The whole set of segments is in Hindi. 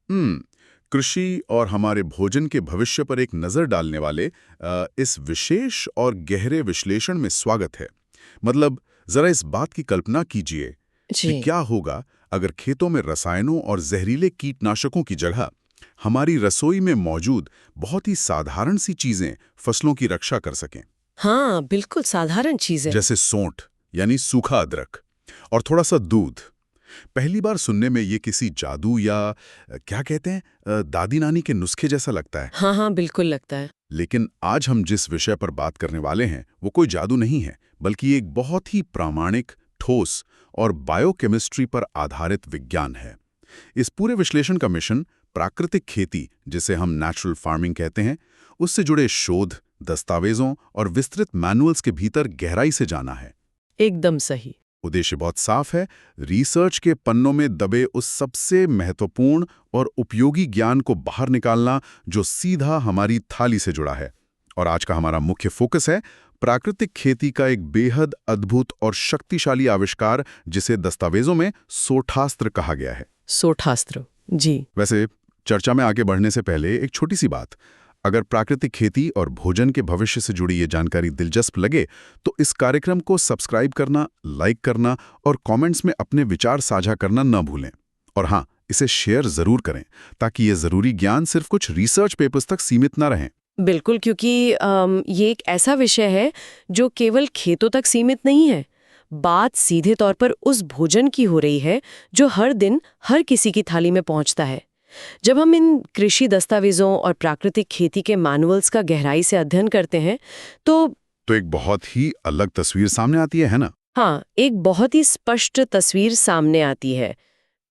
कृषि और हमारे भोजन के भविष्य पर एक नज़र डालने वाले इस विशेष और गहरे विश्लेषण में स्वागत है। मतलब जरा इस बात की कल्पना कीजिए कि जी। क्या होगा अगर खेतों में रसायनों और जहरीले कीटनाशकों की जगह हमारी रसोई में मौजूद बहुत ही साधारण सी चीजें फसलों की रक्षा कर सकें। हाँ, बिल्कुल साधारण चीज़ है। जैसे सौंठ यानी सूखा अदरक और थोड़ा सा दूध। पहली बार सुनने में ये किसी जादू या क्या कहते हैं दादी नानी के नुस्खे जैसा लगता है। हाँ, हाँ, बिल्कुल लगता है। लेकिन आज हम जिस विषय पर बात करने वाले हैं वो कोई जादू नहीं है, बल्कि एक बहुत ही प्रामाणिक, ठोस और बायोकेमिस्ट्री पर आधारित विज्ञान है। इस पूरे विश्लेषण का मिशन प्राकृतिक खेती, जिसे हम नेचुरल फार्मिंग कहते हैं, उससे जुड़े शोध, दस्तावेजों और विस्तृत मैनुअल्स के भीतर गहराई से जाना है। एकदम सही। उद्देश्य बहुत साफ है, रिसर्च के पन्नों में दबे उस सबसे महत्वपूर्ण और उपयोगी ज्ञान को बाहर निकालना जो सीधा हमारी थाली से जुड़ा है। और आज का हमारा मुख्य फोकस है प्राकृतिक खेती का एक बेहद अद्भुत और शक्तिशाली आविष्कार, जिसे दस्तावेजों में सोठास्त्र कहा गया है। सोठास्त्र। जी। वैसे चर्चा में आगे बढ़ने से पहले एक छोटी सी बात, अगर प्राकृतिक खेती और भोजन के भविष्य से जुड़ी ये जानकारी दिलचस्प लगे तो इस कार्यक्रम को सब्सक्राइब करना, लाइक करना और कमेंट्स में अपने विचार साझा करना न भूलें। और हाँ, इसे शेयर जरूर करें ताकि ये जरूरी ज्ञान सिर्फ कुछ रिसर्च पेपर्स तक सीमित न रहें। बिल्कुल, क्योंकि ये एक ऐसा विषय है जो केवल खेतों तक सीमित नहीं है। बात सीधे तौर पर उस भोजन की हो रही है जो हर दिन हर किसी की थाली में पहुंचता है। जब हम इन कृषि दस्तावेजों और प्राकृतिक खेती के मैनुअल्स का गहराई से अध्ययन करते हैं तो एक बहुत ही अलग तस्वीर सामने आती है ना? हाँ, एक बहुत ही स्पष्ट तस्वीर सामने आती है।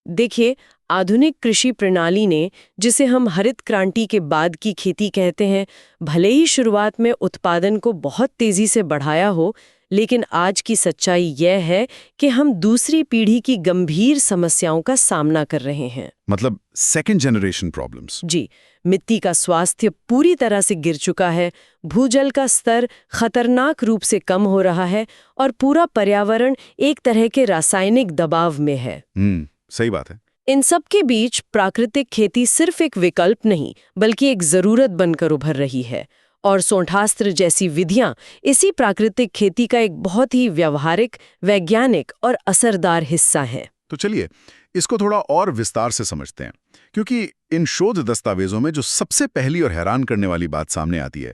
देखिए, आधुनिक कृषि प्रणाली ने, जिसे हम हरित क्रांति के बाद की खेती कहते हैं, भले ही शुरुआत में उत्पादन को बहुत तेजी से बढ़ाया हो, लेकिन आज की सच्चाई यह है कि हम दूसरी पीढ़ी की गंभीर समस्याओं का सामना कर रहे हैं। मतलब सेकंड जनरेशन प्रॉब्लम्स। जी, मिट्टी का स्वास्थ्य पूरी तरह से गिर चुका है, भूजल का स्तर खतरनाक रूप से कम हो रहा है और पूरा पर्यावरण एक तरह के रासायनिक दबाव में है। सही बात है। इन सब के बीच प्राकृतिक खेती सिर्फ एक विकल्प नहीं, बल्कि एक जरूरत बनकर उभर रही है। और सोठास्त्र जैसी विधियां इसी प्राकृतिक खेती का एक बहुत ही व्यावहारिक, वैज्ञानिक और असरदार हिस्सा हैं। तो चलिए इसको थोड़ा और विस्तार से समझते हैं, क्योंकि इन शोध दस्तावेजों में जो सबसे पहली और हैरान करने वाली बात सामने आती है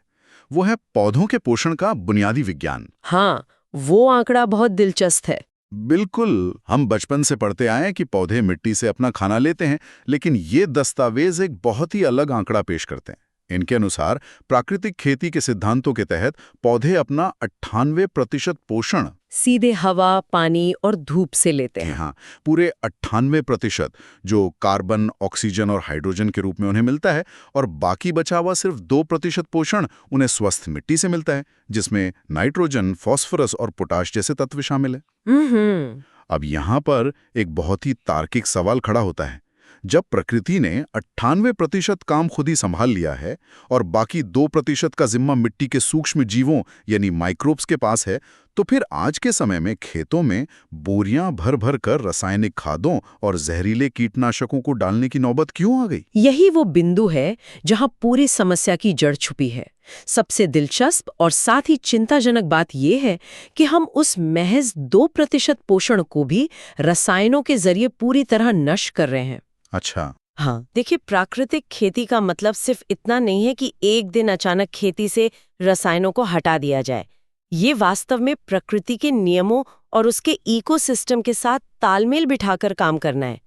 वो है पौधों के पोषण का बुनियादी विज्ञान। हाँ, वो आंकड़ा बहुत दिलचस्प है। बिल्कुल, हम बचपन से पढ़ते आए हैं कि पौधे मिट्टी से अपना खाना लेते हैं, लेकिन ये दस्तावेज एक बहुत ही अलग आंकड़ा पेश करते हैं। इनके अनुसार प्राकृतिक खेती के सिद्धांतों के तहत पौधे अपना 98% पोषण सीधे हवा, पानी और धूप से लेते हैं। हाँ, पूरे 98%, जो कार्बन, ऑक्सीजन और हाइड्रोजन के रूप में उन्हें मिलता है, और बाकी बचा हुआ सिर्फ 2% पोषण उन्हें स्वस्थ मिट्टी से मिलता है, जिसमें नाइट्रोजन, फास्फोरस और पोटाश जैसे तत्व शामिल है। अब यहाँ पर एक बहुत ही तार्किक सवाल खड़ा होता है। जब प्रकृति ने 98% काम खुद ही संभाल लिया है और बाकी 2% का जिम्मा मिट्टी के सूक्ष्म जीवों यानी माइक्रोब्स के पास है, तो फिर आज के समय में खेतों में बोरियां भर भर कर रासायनिक खादों और जहरीले कीटनाशकों को डालने की नौबत क्यों आ गई? यही वो बिंदु है जहां पूरी समस्या की जड़ छुपी है। सबसे दिलचस्प और साथ ही चिंताजनक बात यह है कि हम उस महज 2% पोषण को भी रसायनों के जरिए पूरी तरह नष्ट कर रहे हैं। अच्छा। हाँ, देखिए, प्राकृतिक खेती का मतलब सिर्फ इतना नहीं है कि एक दिन अचानक खेती से रसायनों को हटा दिया जाए। ये वास्तव में प्रकृति के नियमों और उसके इकोसिस्टम के साथ तालमेल बिठाकर काम करना है।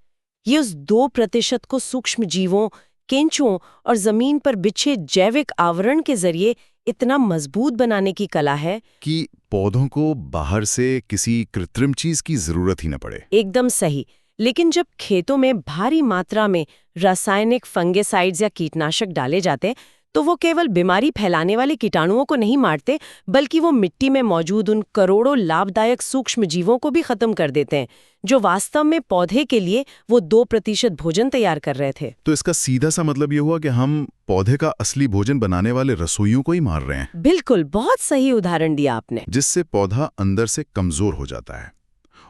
ये उस 2% को सूक्ष्म जीवों, केंचुओं और जमीन पर बिछे जैविक आवरण के जरिए इतना मजबूत बनाने की कला है कि पौधों को बाहर से किसी कृत्रिम चीज की जरूरत ही न पड़े। एकदम सही। लेकिन जब खेतों में भारी मात्रा में रासायनिक फंगिसाइड्स या कीटनाशक डाले जाते हैं, तो वो केवल बीमारी फैलाने वाले कीटाणुओं को नहीं मारते, बल्कि वो मिट्टी में मौजूद उन करोड़ों लाभदायक सूक्ष्म जीवों को भी खत्म कर देते हैं, जो वास्तव में पौधे के लिए वो 2% भोजन तैयार कर रहे थे। तो इसका सीधा सा मतलब ये हुआ कि हम पौधे का असली भोजन बनाने वाले रसोइयों को ही मार रहे हैं। बिल्कुल, बहुत सही उदाहरण दिया आपने। जिससे पौधा अंदर से कमजोर हो जाता है,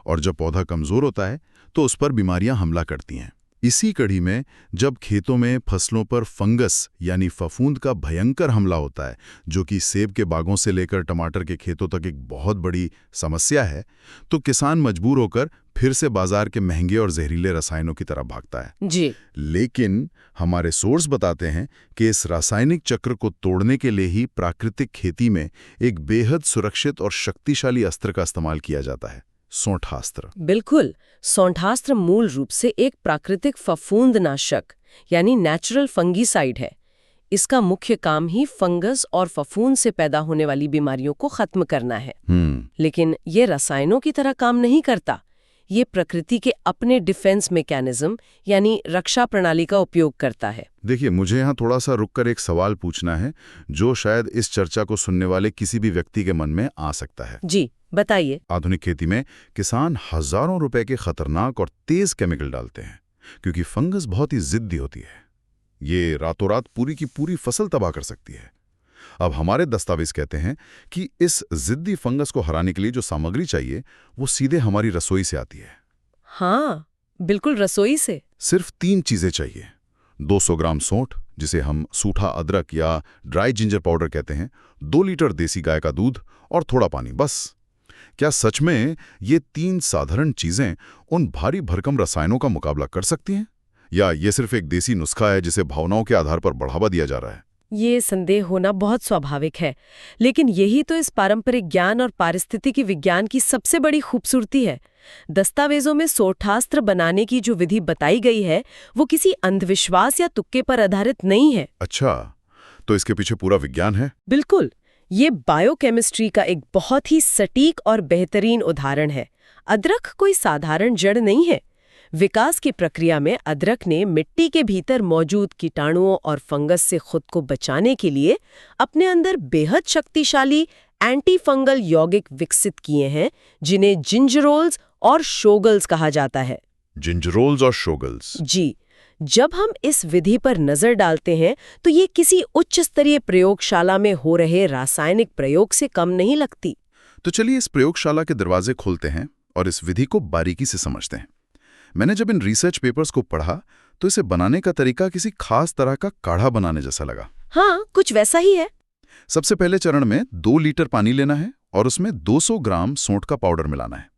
और जब पौधा कमजोर होता है तो उस पर बीमारियां हमला करती हैं। इसी कड़ी में जब खेतों में फसलों पर फंगस यानी फफूंद का भयंकर हमला होता है, जो कि सेब के बागों से लेकर टमाटर के खेतों तक एक बहुत बड़ी समस्या है, तो किसान मजबूर होकर फिर से बाजार के महंगे और जहरीले रसायनों की तरफ भागता है। जी। लेकिन हमारे सोर्स बताते हैं कि इस रासायनिक चक्र को तोड़ने के लिए ही प्राकृतिक खेती में एक बेहद सुरक्षित और शक्तिशाली अस्त्र का इस्तेमाल किया जाता है, सोंठास्त्र। बिल्कुल। सोंठास्त्र मूल रूप से एक प्राकृतिक फफूंदनाशक यानी नेचुरल फंगीसाइड है। इसका मुख्य काम ही फंगस और फफूंद से पैदा होने वाली बीमारियों को खत्म करना है। लेकिन ये रसायनों की तरह काम नहीं करता। ये प्रकृति के अपने डिफेंस मैकेनिज्म यानी रक्षा प्रणाली का उपयोग करता है। देखिए, मुझे यहाँ थोड़ा सा रुककर एक सवाल पूछना है जो शायद इस चर्चा को सुनने वाले किसी भी व्यक्ति के मन में आ सकता है। जी, बताइए। आधुनिक खेती में किसान हजारों रुपए के खतरनाक और तेज केमिकल डालते हैं क्योंकि फंगस बहुत ही जिद्दी होती है। ये रातों रात पूरी की पूरी फसल तबाह कर सकती है। अब हमारे दस्तावेज कहते हैं कि इस जिद्दी फंगस को हराने के लिए जो सामग्री चाहिए वो सीधे हमारी रसोई से आती है। हाँ, बिल्कुल, रसोई से। सिर्फ 3 चीजें चाहिए। 200 ग्राम सोंठ, जिसे हम सूखा अदरक या ड्राई जिंजर पाउडर कहते हैं, 2 लीटर देसी गाय का दूध और थोड़ा पानी, बस। क्या सच में ये 3 साधारण चीजें उन भारी भरकम रसायनों का मुकाबला कर सकती हैं? या ये सिर्फ एक देसी नुस्खा है जिसे भावनाओं के आधार पर बढ़ावा दिया जा रहा है? ये संदेह होना बहुत स्वाभाविक है, लेकिन यही तो इस पारंपरिक ज्ञान और पारिस्थितिकी विज्ञान की सबसे बड़ी खूबसूरती है। दस्तावेजों में सोंठास्त्र बनाने की जो विधि बताई गई है वो किसी अंधविश्वास या तुक्के पर आधारित नहीं है। अच्छा, तो इसके पीछे पूरा विज्ञान है? बिल्कुल। ये बायोकेमिस्ट्री का एक बहुत ही सटीक और बेहतरीन उदाहरण है। अदरक कोई साधारण जड़ नहीं है। विकास की प्रक्रिया में अदरक ने मिट्टी के भीतर मौजूद कीटाणुओं और फंगस से खुद को बचाने के लिए अपने अंदर बेहद शक्तिशाली एंटी फंगल यौगिक विकसित किए हैं, जिन्हें जिंजरोल्स और शोगल्स कहा जाता है। जिंजरोल्स और शोगल्स? जी। जब हम इस विधि पर नजर डालते हैं तो ये किसी उच्च स्तरीय प्रयोगशाला में हो रहे रासायनिक प्रयोग से कम नहीं लगती। तो चलिए इस प्रयोगशाला के दरवाजे खोलते हैं और इस विधि को बारीकी से समझते हैं। मैंने जब इन रिसर्च पेपर्स को पढ़ा तो इसे बनाने का तरीका किसी खास तरह का काढ़ा बनाने जैसा लगा। हाँ, कुछ वैसा ही है। सबसे पहले चरण में 2 लीटर पानी लेना है और उसमें 200 ग्राम सोंठ का पाउडर मिलाना है।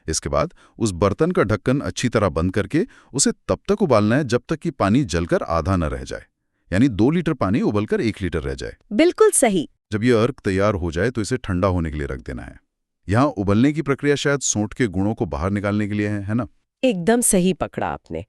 इसके बाद उस बर्तन का ढक्कन अच्छी तरह बंद करके उसे तब तक उबालना है जब तक कि पानी जलकर आधा न रह जाए, यानी 2 लीटर पानी उबलकर 1 लीटर रह जाए। बिल्कुल सही। जब यह अर्क तैयार हो जाए तो इसे ठंडा होने के लिए रख देना है। यहाँ उबलने की प्रक्रिया शायद सोंठ के गुणों को बाहर निकालने के लिए है ना? एकदम सही पकड़ा आपने।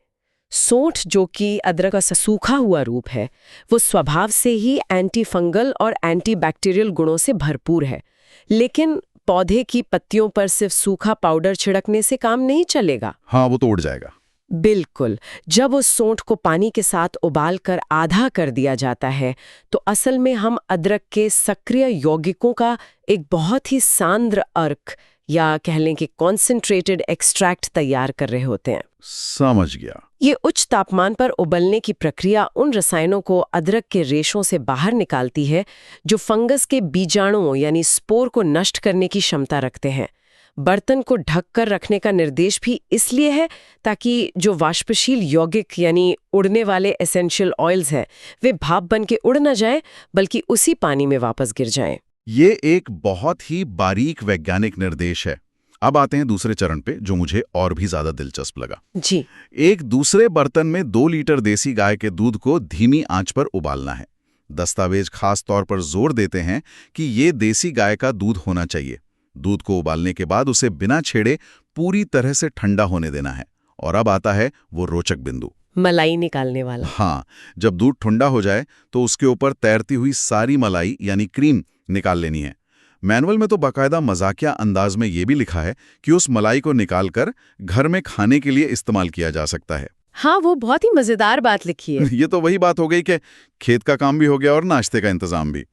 सोंठ, जो कि अदरक का सूखा हुआ रूप है, वो स्वभाव से ही एंटी फंगल और एंटी बैक्टीरियल गुणों से भरपूर है। लेकिन पौधे की पत्तियों पर सिर्फ सूखा पाउडर छिड़कने से काम नहीं चलेगा। हाँ, वो तो उड़ जाएगा। बिल्कुल। जब उस सोंठ को पानी के साथ उबालकर आधा कर दिया जाता है तो असल में हम अदरक के सक्रिय यौगिकों का एक बहुत ही सांद्र अर्क या कह लें कि कॉन्सेंट्रेटेड एक्सट्रैक्ट तैयार कर रहे होते हैं। समझ गया। ये उच्च तापमान पर उबलने की प्रक्रिया उन रसायनों को अदरक के रेशों से बाहर निकालती है जो फंगस के बीजाणुओं यानी स्पोर को नष्ट करने की क्षमता रखते हैं। बर्तन को ढककर रखने का निर्देश भी इसलिए है ताकि जो वाष्पशील यौगिक यानी उड़ने वाले एसेंशियल ऑयल्स हैं वे भाप बन के उड़ न जाए बल्कि उसी पानी में वापस गिर जाएं। ये एक बहुत ही बारीक वैज्ञानिक निर्देश है। अब आते हैं दूसरे चरण पे, जो मुझे और भी ज्यादा दिलचस्प लगा। जी। एक दूसरे बर्तन में 2 लीटर देसी गाय के दूध को धीमी आंच पर उबालना है। दस्तावेज खास तौर पर जोर देते हैं कि ये देसी गाय का दूध होना चाहिए। दूध को उबालने के बाद उसे बिना छेड़े पूरी तरह से ठंडा होने देना है। और अब आता है वो रोचक बिंदु, मलाई निकालने वाला। हाँ, जब दूध ठंडा हो जाए तो उसके ऊपर तैरती हुई सारी मलाई यानी क्रीम निकाल लेनी है। मैनुअल में तो बाकायदा मजाकिया अंदाज में ये भी लिखा है कि उस मलाई को निकालकर घर में खाने के लिए इस्तेमाल किया जा सकता है। हाँ, वो बहुत ही मजेदार बात लिखी है। ये तो वही बात हो गई कि खेत का काम भी हो गया और नाश्ते का इंतजाम भी।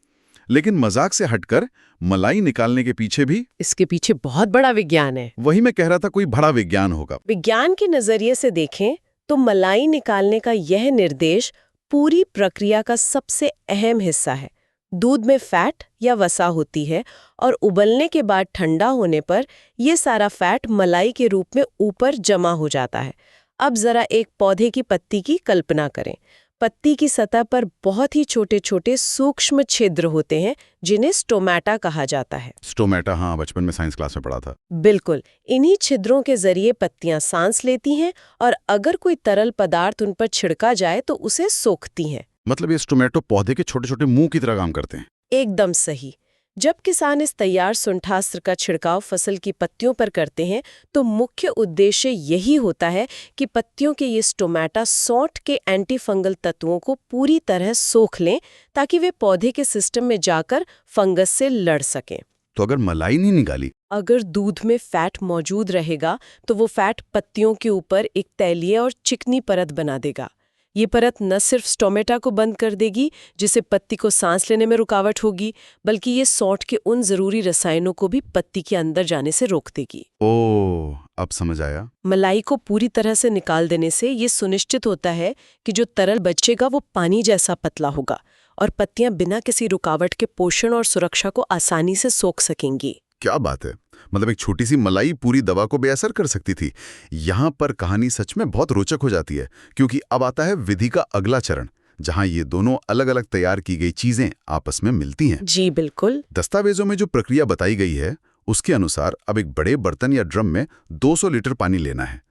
लेकिन मजाक से हटकर मलाई निकालने के पीछे भी इसके पीछे बहुत बड़ा विज्ञान है। वही मैं कह रहा था, कोई बड़ा विज्ञान होगा। विज्ञान के नजरिए से देखें तो मलाई निकालने का यह निर्देश पूरी प्रक्रिया का सबसे अहम हिस्सा है। दूध में फैट या वसा होती है और उबलने के बाद ठंडा होने पर यह सारा फैट मलाई के रूप में ऊपर जमा हो जाता है। अब जरा एक पौधे की पत्ती की कल्पना करें। पत्ती की सतह पर बहुत ही छोटे छोटे सूक्ष्म छिद्र होते हैं जिन्हें स्टोमेटा कहा जाता है। स्टोमेटा, हाँ, बचपन में साइंस क्लास में पढ़ा था। बिल्कुल, इन्हीं छिद्रों के जरिए पत्तियां सांस लेती हैं और अगर कोई तरल पदार्थ उन पर छिड़का जाए तो उसे सोखती हैं। मतलब ये स्टोमेटो पौधे के छोटे छोटे मुंह की तरह काम करते हैं। एकदम सही। जब किसान इस तैयार सुंठास्त्र का छिड़काव फसल की पत्तियों पर करते हैं तो मुख्य उद्देश्य यही होता है कि पत्तियों के ये स्टोमेटा सौंठ के एंटी फंगल तत्वों को पूरी तरह सोख लें ताकि वे पौधे के सिस्टम में जाकर फंगस से लड़ सकें। तो अगर मलाई नहीं निकाली? अगर दूध में फैट मौजूद रहेगा तो वो फैट पत्तियों के ऊपर एक तैलीय और चिकनी परत बना देगा। ये परत न सिर्फ स्टोमेटा को बंद कर देगी जिससे पत्ती को सांस लेने में रुकावट होगी, बल्कि ये सौंठ के उन जरूरी रसायनों को भी पत्ती के अंदर जाने से रोक देगी। ओह, अब समझ आया। मलाई को पूरी तरह से निकाल देने से ये सुनिश्चित होता है कि जो तरल बचेगा वो पानी जैसा पतला होगा और पत्तियां बिना किसी रुकावट के पोषण और सुरक्षा को आसानी से सोख सकेंगी। क्या बात है, मतलब एक छोटी सी मलाई पूरी दवा को बेअसर कर सकती थी। यहाँ पर कहानी सच में बहुत रोचक हो जाती है, क्योंकि अब आता है विधि का अगला चरण, जहाँ ये दोनों अलग अलग तैयार की गई चीजें आपस में मिलती हैं। जी बिल्कुल। दस्तावेजों में जो प्रक्रिया बताई गई है उसके अनुसार अब एक बड़े बर्तन या ड्रम में 200 लीटर पानी लेना है।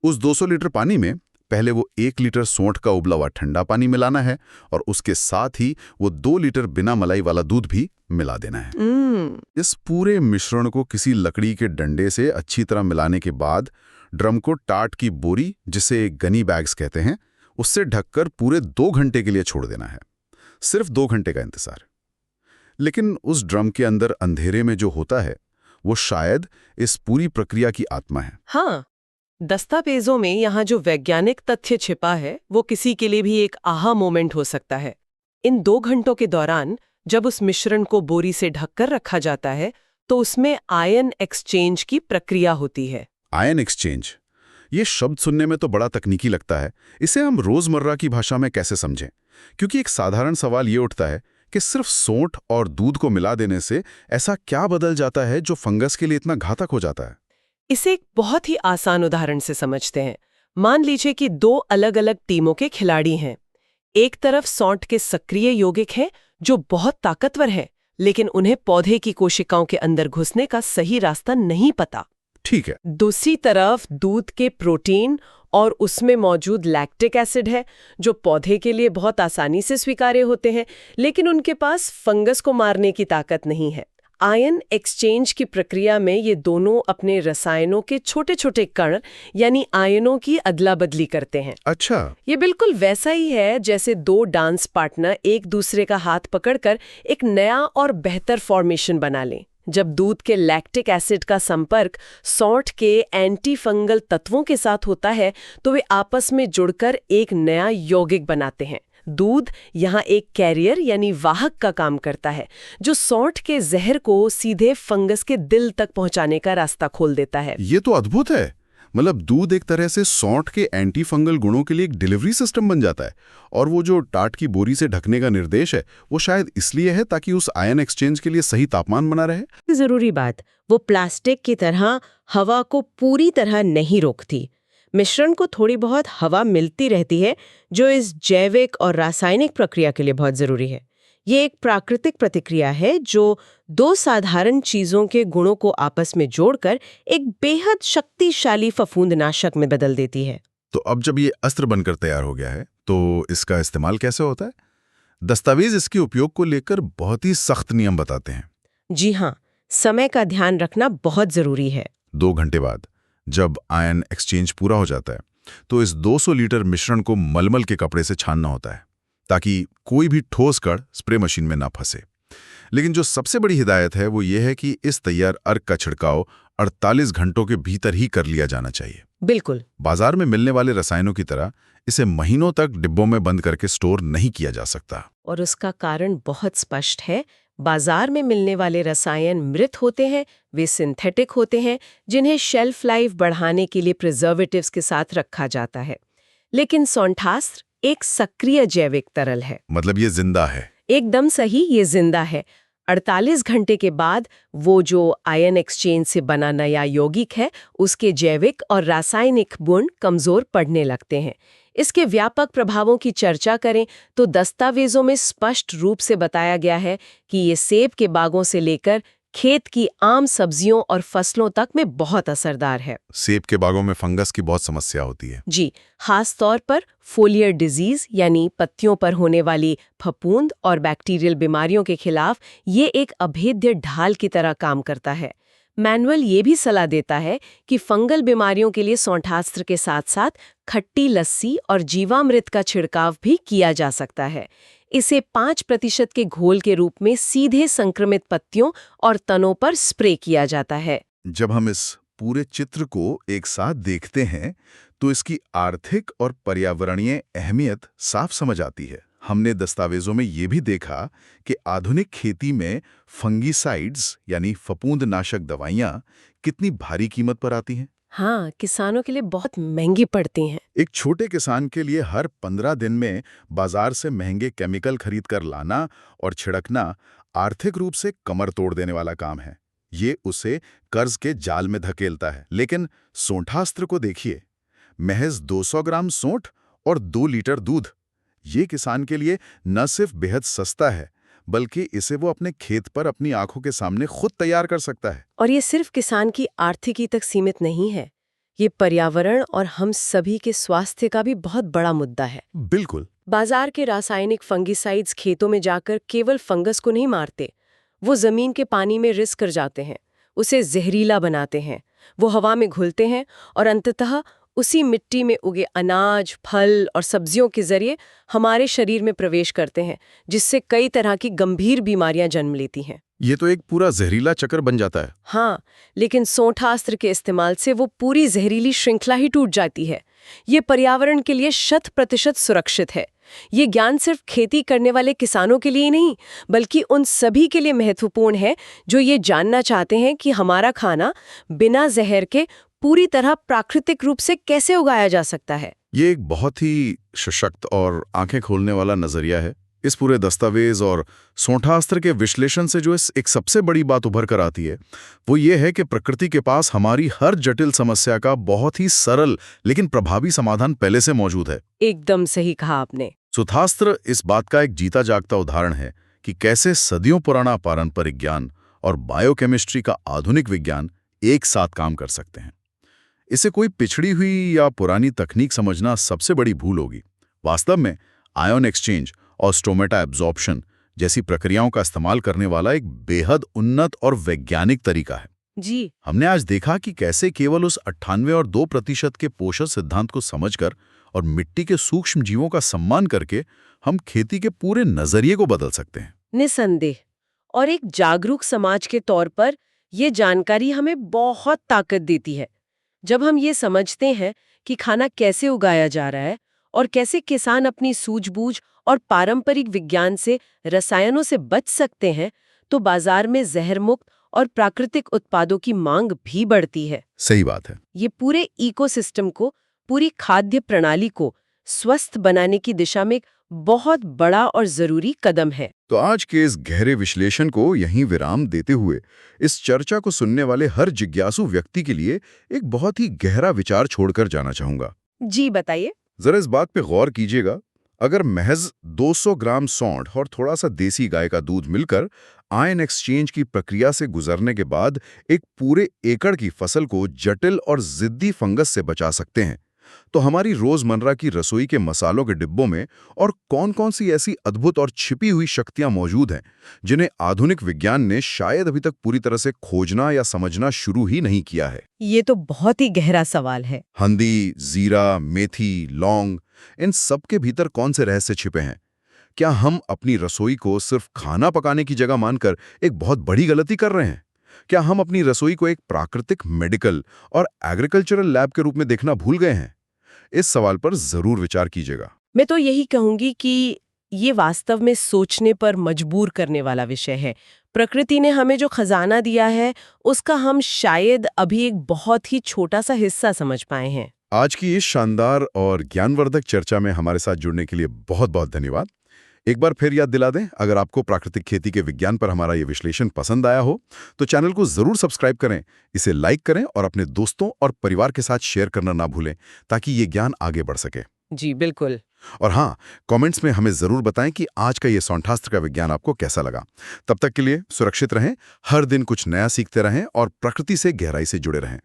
उस 200 लीटर पानी में पहले वो 1 लीटर सौंठ का उबला हुआ ठंडा पानी मिलाना है और उसके साथ ही वो 2 लीटर बिना मलाई वाला दूध भी मिला देना है। इस पूरे मिश्रण को किसी लकड़ी के डंडे से अच्छी तरह मिलाने के बाद ड्रम को टाट की बोरी, जिसे गनी बैग्स कहते हैं, उससे ढककर पूरे 2 घंटे के लिए छोड़ देना है। सिर्फ 2 घंटे का इंतजार। लेकिन उस ड्रम के अंदर अंधेरे में जो होता है वो शायद इस पूरी प्रक्रिया की आत्मा है। हाँ, दस्तावेजों में यहाँ जो वैज्ञानिक तथ्य छिपा है वो किसी के लिए भी एक आहा मोमेंट हो सकता है। इन 2 घंटों के दौरान जब उस मिश्रण को बोरी से ढककर रखा जाता है तो उसमें आयन एक्सचेंज की प्रक्रिया होती है। आयन एक्सचेंज, ये शब्द सुनने में तो बड़ा तकनीकी लगता है। इसे हम रोजमर्रा की भाषा में कैसे समझें? क्योंकि एक साधारण सवाल ये उठता है कि सिर्फ सौंठ और दूध को मिला देने से ऐसा क्या बदल जाता है जो फंगस के लिए इतना घातक हो जाता है? इसे एक बहुत ही आसान उदाहरण से समझते हैं। मान लीजिए कि 2 अलग-अलग टीमों के खिलाड़ी हैं। एक तरफ सौंठ के सक्रिय यौगिक हैं जो बहुत ताकतवर हैं, लेकिन उन्हें पौधे की कोशिकाओं के अंदर घुसने का सही रास्ता नहीं पता। ठीक है। दूसरी तरफ दूध के प्रोटीन और उसमें मौजूद लैक्टिक एसिड है जो पौधे के लिए बहुत आसानी से स्वीकार्य होते हैं, लेकिन उनके पास फंगस को मारने की ताकत नहीं है। आयन एक्सचेंज की प्रक्रिया में ये दोनों अपने रसायनों के छोटे छोटे कण यानी आयनों की अदला बदली करते हैं। अच्छा, ये बिल्कुल वैसा ही है जैसे 2 डांस पार्टनर एक दूसरे का हाथ पकड़कर एक नया और बेहतर फॉर्मेशन बना लें। जब दूध के लैक्टिक एसिड का संपर्क सौंठ के एंटी फंगल तत्वों के साथ होता है तो वे आपस में जुड़कर एक नया यौगिक बनाते हैं। दूध यहाँ एक कैरियर यानी वाहक का काम करता है जो सौंठ के जहर को सीधे फंगस के दिल तक पहुंचाने का रास्ता खोल देता है। ये तो अद्भुत है। मतलब दूध एक तरह से सौंठ के एंटी फंगल गुणों के लिए एक डिलीवरी सिस्टम बन जाता है। और वो जो टाट की बोरी से ढकने का निर्देश है वो शायद इसलिए है ताकि उस आयन एक्सचेंज के लिए सही तापमान बना रहे। जरूरी बात, वो प्लास्टिक की तरह हवा को पूरी तरह नहीं रोकती। मिश्रण को थोड़ी बहुत हवा मिलती रहती है जो इस जैविक और रासायनिक प्रक्रिया के लिए बहुत जरूरी है। ये एक प्राकृतिक प्रतिक्रिया है जो 2 साधारण चीजों के गुणों को आपस में जोड़कर एक बेहद शक्तिशाली फफूंदनाशक में बदल देती है। तो अब जब ये अस्त्र बनकर तैयार हो गया है तो इसका इस्तेमाल कैसे होता है? दस्तावेज इसके उपयोग को लेकर बहुत ही सख्त नियम बताते हैं। जी हाँ, समय का ध्यान रखना बहुत जरूरी है। 2 घंटे बाद जब आयन एक्सचेंज पूरा हो जाता है तो इस 200 लीटर मिश्रण को मलमल के कपड़े से छानना होता है ताकि कोई भी ठोस कण स्प्रे मशीन में ना फंसे। लेकिन जो सबसे बड़ी हिदायत है वो ये है कि इस तैयार अर्क का छिड़काव 48 घंटों के भीतर ही कर लिया जाना चाहिए। बिल्कुल। बाजार में मिलने वाले रसायनों की तरह इसे महीनों तक डिब्बों में बंद करके स्टोर नहीं किया जा सकता। और उसका कारण बहुत स्पष्ट है। बाजार में मिलने वाले रसायन मृत होते हैं, वे सिंथेटिक होते हैं जिन्हें शेल्फ लाइफ बढ़ाने के लिए प्रिजर्वेटिव्स के साथ रखा जाता है। लेकिन सौंठास्त्र एक सक्रिय जैविक तरल है। मतलब ये जिंदा है? एकदम सही, ये जिंदा है। 48 घंटे के बाद वो जो आयन एक्सचेंज से बना नया यौगिक है उसके जैविक और रासायनिक गुण कमजोर पड़ने लगते हैं। इसके व्यापक प्रभावों की चर्चा करें तो दस्तावेजों में स्पष्ट रूप से बताया गया है कि ये सेब के बागों से लेकर खेत की आम सब्जियों और फसलों तक में बहुत असरदार है। सेब के बागों में फंगस की बहुत समस्या होती है। जी, खास तौर पर फोलियर डिजीज यानी पत्तियों पर होने वाली फफूंद और बैक्टीरियल बीमारियों के खिलाफ ये एक अभेद्य ढाल की तरह काम करता है। मैनुअल ये भी सलाह देता है कि फंगल बीमारियों के लिए सौंठास्त्र के साथ साथ खट्टी लस्सी और जीवामृत का छिड़काव भी किया जा सकता है। इसे 5% के घोल के रूप में सीधे संक्रमित पत्तियों और तनों पर स्प्रे किया जाता है। जब हम इस पूरे चित्र को एक साथ देखते हैं तो इसकी आर्थिक और पर्यावरणीय अहमियत साफ समझ आती है। हमने दस्तावेजों में ये भी देखा कि आधुनिक खेती में फंगीसाइड्स यानी फफूंदनाशक दवाइयाँ कितनी भारी कीमत पर आती हैं। हाँ, किसानों के लिए बहुत महंगी पड़ती हैं। एक छोटे किसान के लिए हर 15 दिन में बाजार से महंगे केमिकल खरीद कर लाना और छिड़कना आर्थिक रूप से कमर तोड़ देने वाला काम है। ये उसे कर्ज के जाल में धकेलता है। लेकिन सोंठास्त्र को देखिए, महज 200 ग्राम सोंठ और 2 लीटर दूध। ये किसान के लिए न सिर्फ बेहद सस्ता है बल्कि इसे वो अपने खेत पर अपनी आंखों के सामने खुद तैयार कर सकता है। और ये सिर्फ किसान की आर्थिकी तक सीमित नहीं है, ये पर्यावरण और हम सभी के स्वास्थ्य का भी बहुत बड़ा मुद्दा है। बिल्कुल। बाजार के रासायनिक फंगिसाइड्स खेतों में जाकर केवल फंगस को नहीं मारते, वो जमीन के पानी में रिस कर जाते हैं, उसे जहरीला बनाते हैं, वो हवा में घुलते हैं और अंततः उसी मिट्टी में उगे अनाज, फल और सब्जियों के जरिए हमारे शरीर में प्रवेश करते हैं, जिससे कई तरह की गंभीर बीमारियां जन्म लेती हैं। ये तो एक पूरा जहरीला चक्कर बन जाता है। हाँ, लेकिन सोंठास्त्र के इस्तेमाल से वो पूरी जहरीली श्रृंखला ही टूट जाती है। ये पर्यावरण के लिए 100% सुरक्षित है। ये ज्ञान सिर्फ खेती करने वाले किसानों के लिए ही नहीं, बल्कि उन सभी के लिए महत्वपूर्ण है जो ये जानना चाहते हैं कि हमारा खाना बिना जहर के पूरी तरह प्राकृतिक रूप से कैसे उगाया जा सकता है। ये एक बहुत ही सशक्त और आंखें खोलने वाला नजरिया है। इस पूरे दस्तावेज और सोंठास्त्र के विश्लेषण से जो एक सबसे बड़ी बात उभर कर आती है वो ये है कि प्रकृति के पास हमारी हर जटिल समस्या का बहुत ही सरल लेकिन प्रभावी समाधान पहले से मौजूद है। एकदम सही कहा आपने। सोंठास्त्र इस बात का एक जीता जागता उदाहरण है कि कैसे सदियों पुराना पारंपरिक ज्ञान और बायोकेमिस्ट्री का आधुनिक विज्ञान एक साथ काम कर सकते हैं। इसे कोई पिछड़ी हुई या पुरानी तकनीक समझना सबसे बड़ी भूल होगी। वास्तव में आयन एक्सचेंज और स्टोमेटा एब्जॉर्प्शन जैसी प्रक्रियाओं का इस्तेमाल करने वाला एक बेहद उन्नत और वैज्ञानिक तरीका है। जी, हमने आज देखा कि कैसे केवल उस 98 और 2% के पोषण सिद्धांत को समझकर और मिट्टी के सूक्ष्म जीवों का सम्मान करके हम खेती के पूरे नजरिए को बदल सकते हैं। निसंदेह। और एक जागरूक समाज के तौर पर ये जानकारी हमें बहुत ताकत देती है। जब हम ये समझते हैं कि खाना कैसे उगाया जा रहा है और कैसे किसान अपनी सूझबूझ और पारंपरिक विज्ञान से रसायनों से बच सकते हैं, तो बाजार में जहर मुक्त और प्राकृतिक उत्पादों की मांग भी बढ़ती है। सही बात है। ये पूरे इकोसिस्टम को, पूरी खाद्य प्रणाली को स्वस्थ बनाने की दिशा में एक बहुत बड़ा और जरूरी कदम है। तो आज के इस गहरे विश्लेषण को यहीं विराम देते हुए इस चर्चा को सुनने वाले हर जिज्ञासु व्यक्ति के लिए एक बहुत ही गहरा विचार छोड़कर जाना चाहूंगा। जी बताइए। जरा इस बात पे गौर कीजिएगा, अगर महज 200 ग्राम सौंठ और थोड़ा सा देसी गाय का दूध मिलकर आयन एक्सचेंज की प्रक्रिया से गुजरने के बाद एक पूरे एकड़ की फसल को जटिल और जिद्दी फंगस से बचा सकते हैं, तो हमारी रोजमर्रा की रसोई के मसालों के डिब्बों में और कौन-कौन सी ऐसी अद्भुत और छिपी हुई शक्तियां मौजूद हैं जिन्हें आधुनिक विज्ञान ने शायद अभी तक पूरी तरह से खोजना या समझना शुरू ही नहीं किया है। ये तो बहुत ही गहरा सवाल है। हल्दी, जीरा, मेथी, लौंग, इन सब के भीतर कौन से रहस्य छिपे हैं? क्या हम अपनी रसोई को सिर्फ खाना पकाने की जगह मानकर एक बहुत बड़ी गलती कर रहे हैं? क्या हम अपनी रसोई को एक प्राकृतिक, मेडिकल और एग्रीकल्चरल लैब के रूप में देखना भूल गए हैं? इस सवाल पर जरूर विचार कीजिएगा। मैं तो यही कहूंगी कि ये वास्तव में सोचने पर मजबूर करने वाला विषय है। प्रकृति ने हमें जो खजाना दिया है, उसका हम शायद अभी एक बहुत ही छोटा सा हिस्सा समझ पाए हैं। आज की इस शानदार और ज्ञानवर्धक चर्चा में हमारे साथ जुड़ने के लिए बहुत बहुत धन्यवाद। एक बार फिर याद दिला दें, अगर आपको प्राकृतिक खेती के विज्ञान पर हमारा ये विश्लेषण पसंद आया हो तो चैनल को जरूर सब्सक्राइब करें, इसे लाइक करें और अपने दोस्तों और परिवार के साथ शेयर करना ना भूलें ताकि ये ज्ञान आगे बढ़ सके। जी बिल्कुल। और हाँ, कमेंट्स में हमें जरूर बताएं कि आज का ये सौंठास्त्र का विज्ञान आपको कैसा लगा। तब तक के लिए सुरक्षित रहें, हर दिन कुछ नया सीखते रहें और प्रकृति से गहराई से जुड़े रहें।